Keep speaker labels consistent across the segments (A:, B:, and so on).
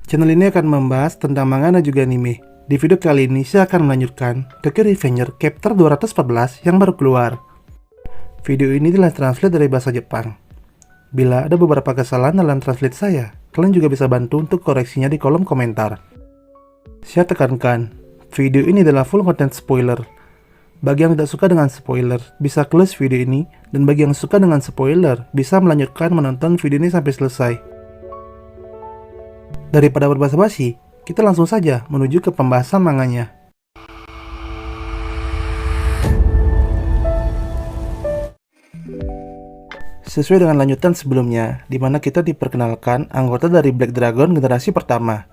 A: Channel ini akan membahas tentang manga dan juga anime. Di video kali ini saya akan melanjutkan Tokyo Revenger Chapter 214 yang baru keluar. Video ini telah translate dari bahasa Jepang. Bila ada beberapa kesalahan dalam translate saya, kalian juga bisa bantu untuk koreksinya di kolom komentar. Saya tekankan, video ini adalah full content spoiler. Bagi yang tidak suka dengan spoiler, bisa close video ini, dan bagi yang suka dengan spoiler, bisa melanjutkan menonton video ini sampai selesai. Daripada berbasa-basi, kita langsung saja menuju ke pembahasan manganya. Sesuai dengan lanjutan sebelumnya, di mana kita diperkenalkan anggota dari Black Dragon generasi pertama.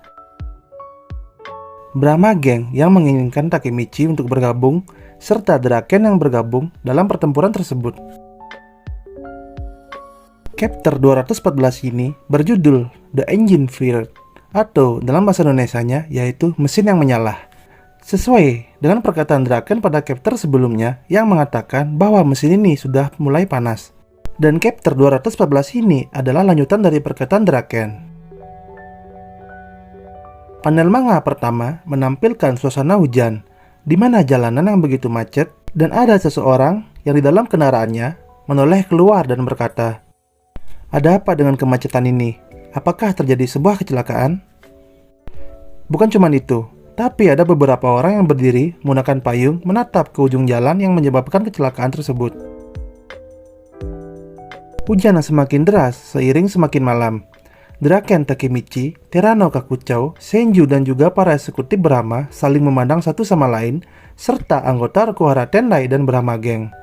A: Brahma Gang yang menginginkan Takemichi untuk bergabung, serta Draken yang bergabung dalam pertempuran tersebut. Chapter 214 ini berjudul The Engine Fired, atau dalam bahasa Indonesianya yaitu mesin yang menyala. Sesuai dengan perkataan Draken pada chapter sebelumnya yang mengatakan bahwa mesin ini sudah mulai panas. Dan chapter 214 ini adalah lanjutan dari perkataan Draken. Panel manga pertama menampilkan suasana hujan, di mana jalanan yang begitu macet dan ada seseorang yang di dalam kendaraannya menoleh keluar dan berkata, "Ada apa dengan kemacetan ini? Apakah terjadi sebuah kecelakaan?" Bukan cuma itu, tapi ada beberapa orang yang berdiri menggunakan payung menatap ke ujung jalan yang menyebabkan kecelakaan tersebut. Hujan yang semakin deras seiring semakin malam. Draken Takemichi, Terano Kakuchou, Senju dan juga para eksekutif Brahma saling memandang satu sama lain, serta anggota Rokuhara Tendai dan Brahma Gang.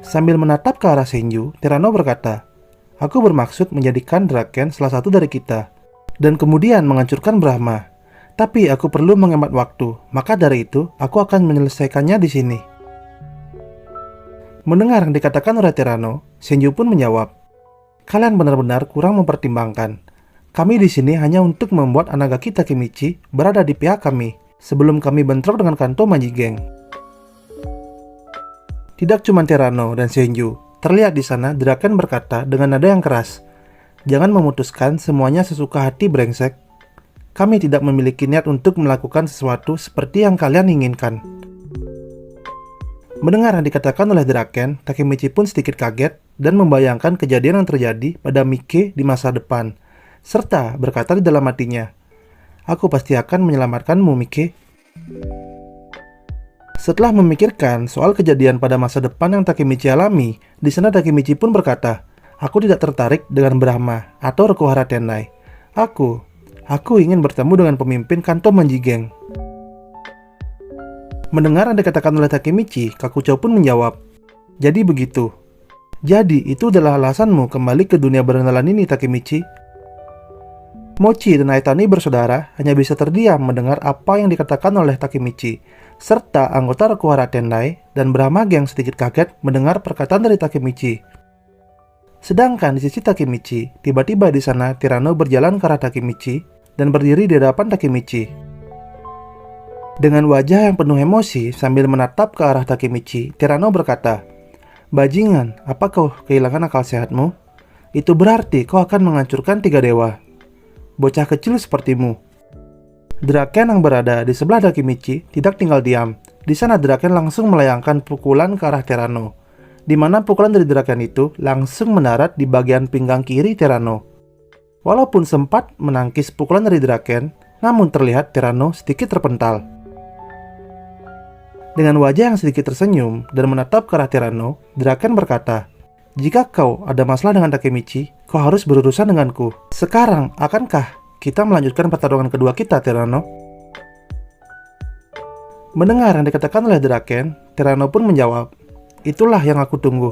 A: Sambil menatap ke arah Senju, Terano berkata, "Aku bermaksud menjadikan Draken salah satu dari kita, dan kemudian menghancurkan Brahma. Tapi aku perlu menghemat waktu, maka dari itu aku akan menyelesaikannya di sini." Mendengar yang dikatakan oleh Terano, Senju pun menjawab, "Kalian benar-benar kurang mempertimbangkan. Kami di sini hanya untuk membuat Anagaki Takemichi berada di pihak kami sebelum kami bentrok dengan Kanto Manji Gang." Tidak cuma Terano dan Senju, terlihat di sana Draken berkata dengan nada yang keras, "Jangan memutuskan semuanya sesuka hati, brengsek. Kami tidak memiliki niat untuk melakukan sesuatu seperti yang kalian inginkan." Mendengar yang dikatakan oleh Draken, Takemichi pun sedikit kaget dan membayangkan kejadian yang terjadi pada Mike di masa depan, serta berkata di dalam hatinya, "Aku pasti akan menyelamatkanmu, Mike." Setelah memikirkan soal kejadian pada masa depan yang Takemichi alami, di sana Takemichi pun berkata, "Aku tidak tertarik dengan Brahma atau Rokuhara Tendai. Aku ingin bertemu dengan pemimpin Kanto Manji Gang." Mendengar yang dikatakan oleh Takemichi, Kakuchou pun menjawab, "Jadi begitu. Jadi itu adalah alasanmu kembali ke dunia berendalan ini, Takemichi." Mochi dan Aitani bersaudara hanya bisa terdiam mendengar apa yang dikatakan oleh Takemichi, serta anggota Rokuhara Tendai dan Brahma Gang sedikit kaget mendengar perkataan dari Takemichi. Sedangkan di sisi Takemichi, tiba-tiba di sana Terano berjalan ke arah Takemichi dan berdiri di hadapan Takemichi. Dengan wajah yang penuh emosi sambil menatap ke arah Takemichi, Terano berkata, "Bajingan, apa kau kehilangan akal sehatmu? Itu berarti kau akan menghancurkan 3 dewa. Bocah kecil sepertimu." Draken yang berada di sebelah Takemichi tidak tinggal diam. Di sana Draken langsung melayangkan pukulan ke arah Terano, di mana pukulan dari Draken itu langsung mendarat di bagian pinggang kiri Terano. Walaupun sempat menangkis pukulan dari Draken, namun terlihat Terano sedikit terpental. Dengan wajah yang sedikit tersenyum dan menatap ke arah Terano, Draken berkata, "Jika kau ada masalah dengan Takemichi, kau harus berurusan denganku. Sekarang, akankah kita melanjutkan pertarungan kedua kita, Terano?" Mendengar yang dikatakan oleh Draken, Terano pun menjawab, "Itulah yang aku tunggu."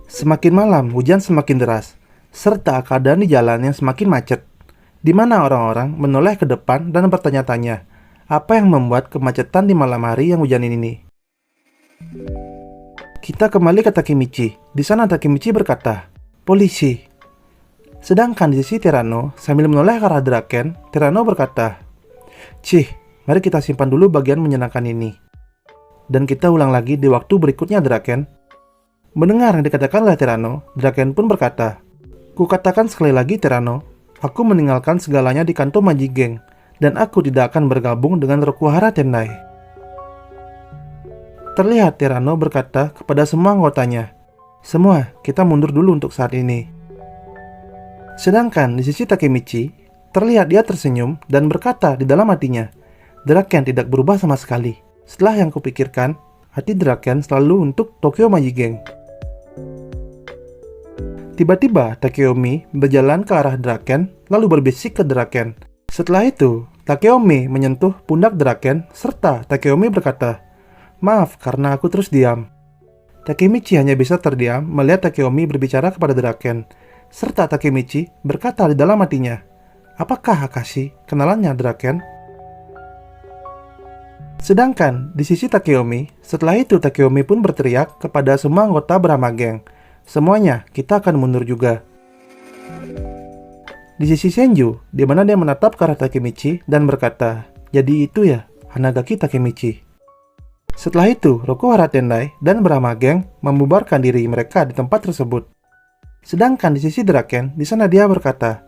A: Semakin malam, hujan semakin deras, serta keadaan di jalan yang semakin macet, di mana orang-orang menoleh ke depan dan bertanya-tanya, apa yang membuat kemacetan di malam hari yang hujan ini? Kita kembali ke Takemichi. Di sana Takemichi berkata, "Polisi." Sedangkan di sisi Terano, sambil menoleh ke arah Draken, Terano berkata, "Cih, mari kita simpan dulu bagian menyenangkan ini. Dan kita ulang lagi di waktu berikutnya, Draken." Mendengar yang dikatakan oleh Terano, Draken pun berkata, Kukatakan sekali lagi, Terano, aku meninggalkan segalanya di kantor Majigeng, dan aku tidak akan bergabung dengan Rokuhara Tendai. Terlihat Terano berkata kepada semua anggotanya, "Semua, kita mundur dulu untuk saat ini." Sedangkan di sisi Takemichi, terlihat dia tersenyum dan berkata di dalam hatinya, "Draken tidak berubah sama sekali. Setelah yang kupikirkan, hati Draken selalu untuk Tokyo Majigeng." Tiba-tiba Takeomi berjalan ke arah Draken lalu berbisik ke Draken. Setelah itu, Takeomi menyentuh pundak Draken serta Takeomi berkata, "Maaf karena aku terus diam." Takemichi hanya bisa terdiam melihat Takeomi berbicara kepada Draken, serta Takemichi berkata di dalam hatinya, "Apakah Akashi kenalannya Draken?" Sedangkan di sisi Takeomi, setelah itu Takeomi pun berteriak kepada semua anggota Brahma Gang, "Semuanya, kita akan mundur juga." Di sisi Senju, di mana dia menatap ke arah Takemichi dan berkata, "Jadi itu ya, Hanagaki Takemichi." Setelah itu, Rokuhara Tendai dan Brahma Gang membubarkan diri mereka di tempat tersebut. Sedangkan di sisi Draken, di sana dia berkata,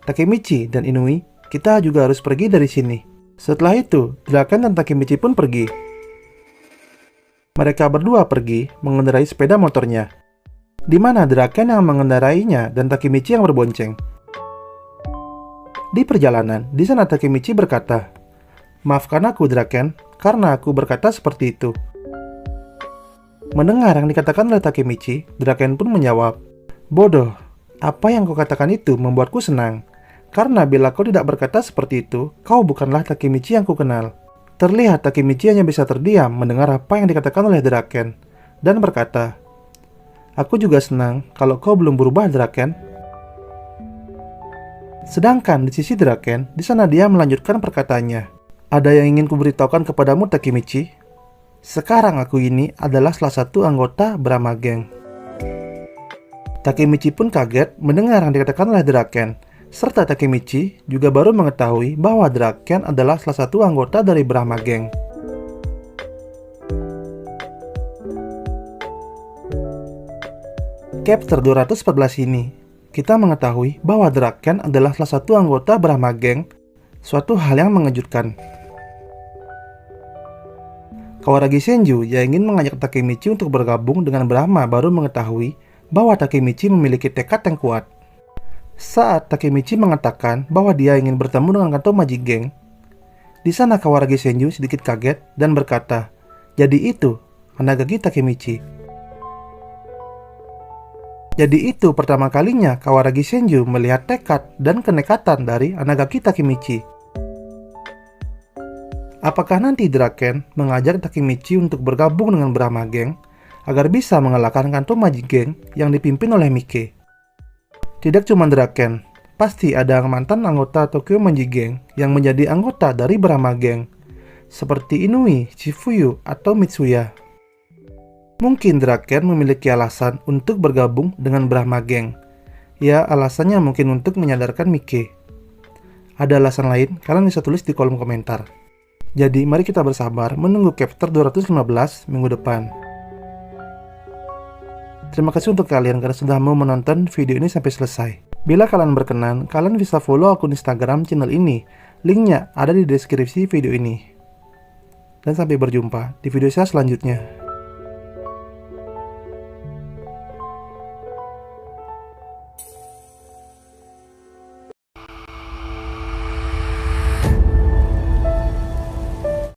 A: "Takemichi dan Inui, kita juga harus pergi dari sini." Setelah itu, Draken dan Takemichi pun pergi. Mereka berdua pergi mengendarai sepeda motornya, di mana Draken yang mengendarainya dan Takemichi yang berbonceng. Di perjalanan, di sana Takemichi berkata, "Maafkan aku Draken, karena aku berkata seperti itu." Mendengar yang dikatakan oleh Takemichi, Draken pun menjawab, "Bodoh, apa yang kau katakan itu membuatku senang. Karena bila kau tidak berkata seperti itu, kau bukanlah Takemichi yang ku kenal." Terlihat Takemichi hanya bisa terdiam mendengar apa yang dikatakan oleh Draken, dan berkata, "Aku juga senang kalau kau belum berubah Draken." Sedangkan di sisi Draken, di sana dia melanjutkan perkataannya, "Ada yang ingin kuberitahukan kepadamu Takemichi. Sekarang aku ini adalah salah satu anggota Brahma Gang." Takemichi pun kaget mendengar yang dikatakan oleh Draken, serta Takemichi juga baru mengetahui bahwa Draken adalah salah satu anggota dari Brahma Gang. Chapter 214 ini, kita mengetahui bahwa Draken adalah salah satu anggota Brahma Gang, suatu hal yang mengejutkan. Kawaragi Senju yang ingin mengajak Takemichi untuk bergabung dengan Brahma baru mengetahui bahwa Takemichi memiliki tekad yang kuat. Saat Takemichi mengatakan bahwa dia ingin bertemu dengan Kanto Majigeng, di sana Kawaragi Senju sedikit kaget dan berkata, "Jadi itu Hanagaki Takemichi." Jadi itu pertama kalinya Kawaragi Senju melihat tekad dan kenekatan dari Hanagaki Takemichi. Apakah nanti Draken mengajak Takemichi untuk bergabung dengan Brahma Gang agar bisa mengalahkan Kanto Majigeng yang dipimpin oleh Mike? Tidak cuma Draken, pasti ada mantan anggota Tokyo Majigeng yang menjadi anggota dari Brahma Gang, seperti Inui, Shifuyu, atau Mitsuya. Mungkin Draken memiliki alasan untuk bergabung dengan Brahma Gang. Ya, alasannya mungkin untuk menyadarkan Mike. Ada alasan lain, kalian bisa tulis di kolom komentar. Jadi, mari kita bersabar menunggu chapter 215 minggu depan. Terima kasih untuk kalian karena sudah mau menonton video ini sampai selesai. Bila kalian berkenan, kalian bisa follow akun Instagram channel ini. Linknya ada di deskripsi video ini. Dan sampai berjumpa di video saya selanjutnya.